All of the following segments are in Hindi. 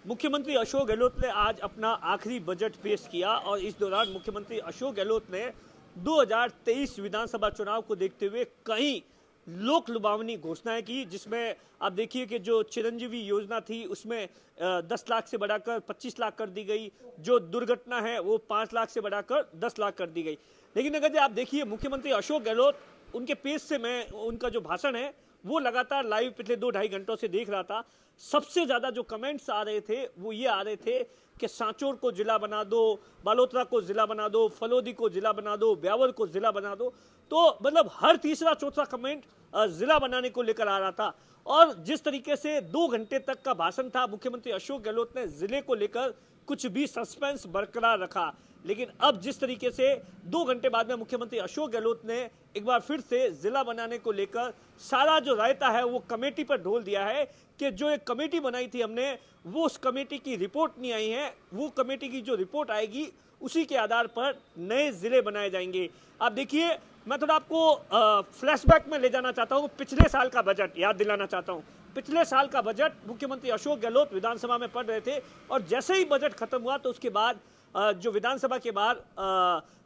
मुख्यमंत्री अशोक गहलोत ने आज अपना आखिरी बजट पेश किया और इस दौरान मुख्यमंत्री अशोक गहलोत ने 2023 विधानसभा चुनाव को देखते हुए कई लोक लुभावनी घोषणाएं की, जिसमें आप देखिए कि जो चिरंजीवी योजना थी उसमें 10 लाख से बढ़ाकर 25 लाख कर दी गई, जो दुर्घटना है वो 5 लाख से बढ़ाकर 10 लाख कर दी गई। लेकिन अगर आप देखिए मुख्यमंत्री अशोक गहलोत, उनके पेज से मैं उनका जो भाषण है वो लगातार लाइव पिछले 2-2.5 घंटों से देख रहा था। सबसे ज्यादा जो कमेंट्स आ रहे थे वो ये आ रहे थे कि सांचौर को जिला बना दो, बालोतरा को जिला बना दो, फलोदी को जिला बना दो, ब्यावर को जिला बना दो। तो मतलब हर तीसरा चौथा कमेंट जिला बनाने को लेकर आ रहा था। और जिस तरीके से 2 घंटे तक का भाषण था, मुख्यमंत्री अशोक गहलोत ने जिले को लेकर कुछ भी सस्पेंस बरकरार रखा। लेकिन अब जिस तरीके से 2 घंटे बाद में मुख्यमंत्री अशोक गहलोत ने एक बार फिर से जिला बनाने को लेकर सारा जो रायता है वो कमेटी पर ढोल दिया है कि जो एक कमेटी बनाई थी हमने, वो उस कमेटी की रिपोर्ट नहीं आई है, वो कमेटी की जो रिपोर्ट आएगी उसी के आधार पर नए जिले बनाए जाएंगे। आप देखिए, मैं थोड़ा आपको फ्लैशबैक में ले जाना चाहता हूँ, पिछले साल का बजट याद दिलाना चाहता हूँ। पिछले साल का बजट मुख्यमंत्री अशोक गहलोत विधानसभा में पढ़ रहे थे और जैसे ही बजट खत्म हुआ तो उसके बाद जो विधानसभा के बाहर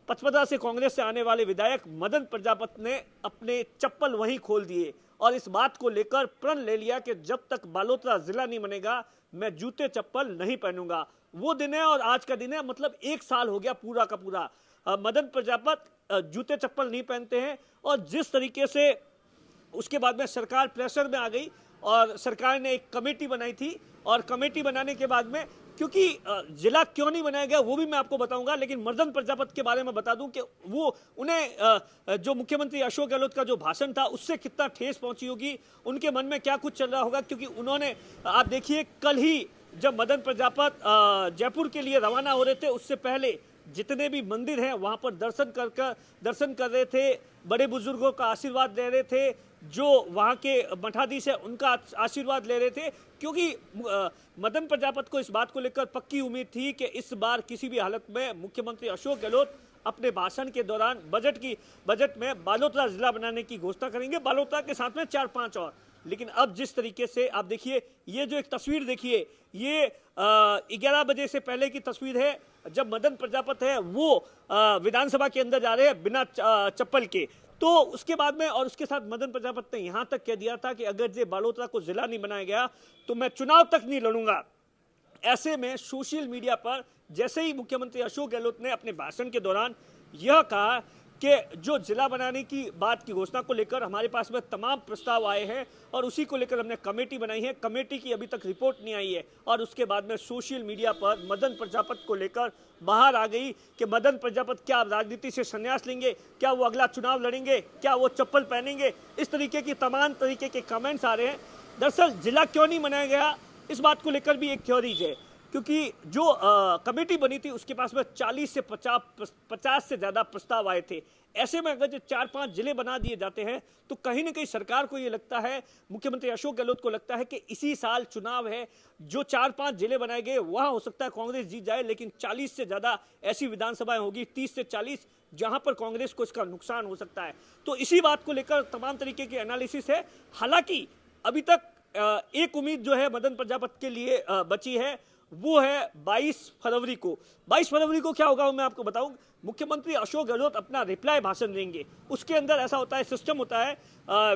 पचपदरा से कांग्रेस से आने वाले विधायक मदन प्रजापति ने अपने चप्पल वहीं खोल दिए और इस बात को लेकर प्रण ले लिया कि जब तक बालोतरा जिला नहीं बनेगा मैं जूते चप्पल नहीं पहनूंगा। वो दिन है और आज का दिन है, मतलब 1 साल हो गया पूरा का पूरा। मदन प्रजापति जूते चप्पल नहीं पहनते हैं और जिस तरीके से उसके बाद में सरकार प्रेशर में आ गई और सरकार ने एक कमेटी बनाई थी और कमेटी बनाने के बाद में, क्योंकि जिला क्यों नहीं बनाया गया वो भी मैं आपको बताऊंगा, लेकिन मदन प्रजापति के बारे में बता दूं कि वो उन्हें जो मुख्यमंत्री अशोक गहलोत का जो भाषण था उससे कितना ठेस पहुंची होगी, उनके मन में क्या कुछ चल रहा होगा। क्योंकि उन्होंने, आप देखिए, कल ही जब मदन प्रजापति जयपुर के लिए रवाना हो रहे थे उससे पहले जितने भी मंदिर हैं वहां पर दर्शन कर रहे थे, बड़े बुजुर्गों का आशीर्वाद ले रहे थे, जो वहां के मठाधीश है उनका आशीर्वाद ले रहे थे। क्योंकि मदन प्रजापति को इस बात को लेकर पक्की उम्मीद थी कि इस बार किसी भी हालत में मुख्यमंत्री अशोक गहलोत अपने भाषण के दौरान बजट में बालोतरा जिला बनाने की घोषणा करेंगे, बालोतरा के साथ में 4-5 और। लेकिन अब जिस तरीके से आप देखिए, ये जो एक तस्वीर देखिए, ये 11 बजे से पहले की तस्वीर है जब मदन प्रजापति है वो विधानसभा के अंदर जा रहे हैं बिना चप्पल के। तो उसके बाद में और उसके साथ मदन प्रजापति ने यहां तक कह दिया था कि अगर ये बालोतरा को जिला नहीं बनाया गया तो मैं चुनाव तक नहीं लड़ूंगा। ऐसे में सोशल मीडिया पर जैसे ही मुख्यमंत्री अशोक गहलोत ने अपने भाषण के दौरान यह कहा कि जो जिला बनाने की बात की घोषणा को लेकर हमारे पास में तमाम प्रस्ताव आए हैं और उसी को लेकर हमने कमेटी बनाई है, कमेटी की अभी तक रिपोर्ट नहीं आई है। और उसके बाद में सोशल मीडिया पर मदन प्रजापति को लेकर बाहर आ गई कि मदन प्रजापति क्या राजनीति से संन्यास लेंगे, क्या वो अगला चुनाव लड़ेंगे, क्या वो चप्पल पहनेंगे, इस तरीके की तमाम तरीके के कमेंट्स आ रहे हैं। दरअसल जिला क्यों नहीं बनाया गया इस बात को लेकर भी एक थ्योरीज है, क्योंकि जो कमेटी बनी थी उसके पास में 40 से 50 से ज्यादा प्रस्ताव आए थे। ऐसे में अगर जो 4-5 जिले बना दिए जाते हैं तो कहीं ना कहीं सरकार को ये लगता है, मुख्यमंत्री अशोक गहलोत को लगता है कि इसी साल चुनाव है, जो 4-5 जिले बनाए गए वहां हो सकता है कांग्रेस जीत जाए, लेकिन 40 से ज्यादा ऐसी विधानसभाएं होगी, 30 से 40, जहां पर कांग्रेस को इसका नुकसान हो सकता है। तो इसी बात को लेकर तमाम तरीके के एनालिसिस है। हालांकि अभी तक एक उम्मीद जो है मदन प्रजापति के लिए बची है, वो है 22 फरवरी को। 22 फरवरी को क्या होगा वो मैं आपको बताऊं। मुख्यमंत्री अशोक गहलोत अपना रिप्लाई भाषण देंगे, उसके अंदर ऐसा होता है, सिस्टम होता है,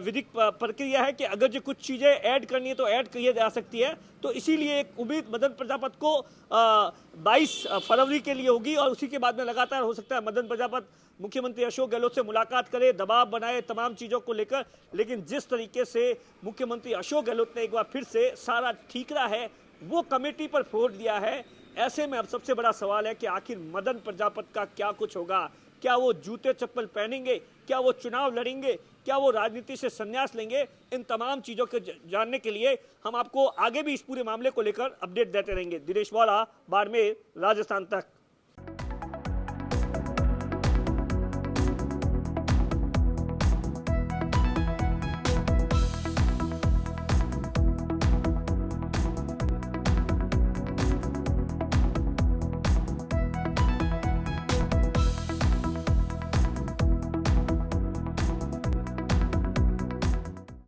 विधिक प्रक्रिया है कि अगर जो कुछ चीजें ऐड करनी है तो ऐड की जा सकती है। तो इसीलिए एक उम्मीद मदन प्रजापति को 22 फरवरी के लिए होगी और उसी के बाद में लगातार हो सकता है मदन प्रजापति मुख्यमंत्री अशोक गहलोत से मुलाकात करे, दबाव बनाए तमाम चीजों को लेकर। लेकिन जिस तरीके से मुख्यमंत्री अशोक गहलोत ने एक बार फिर से सारा ठीकरा है वो कमेटी पर फोड़ दिया है, ऐसे में अब सबसे बड़ा सवाल है कि आखिर मदन प्रजापति का क्या कुछ होगा। क्या वो जूते चप्पल पहनेंगे, क्या वो चुनाव लड़ेंगे, क्या वो राजनीति से संन्यास लेंगे। इन तमाम चीजों को जानने के लिए हम आपको आगे भी इस पूरे मामले को लेकर अपडेट देते रहेंगे। दिनेश वाला, बाड़मेर, राजस्थान तक।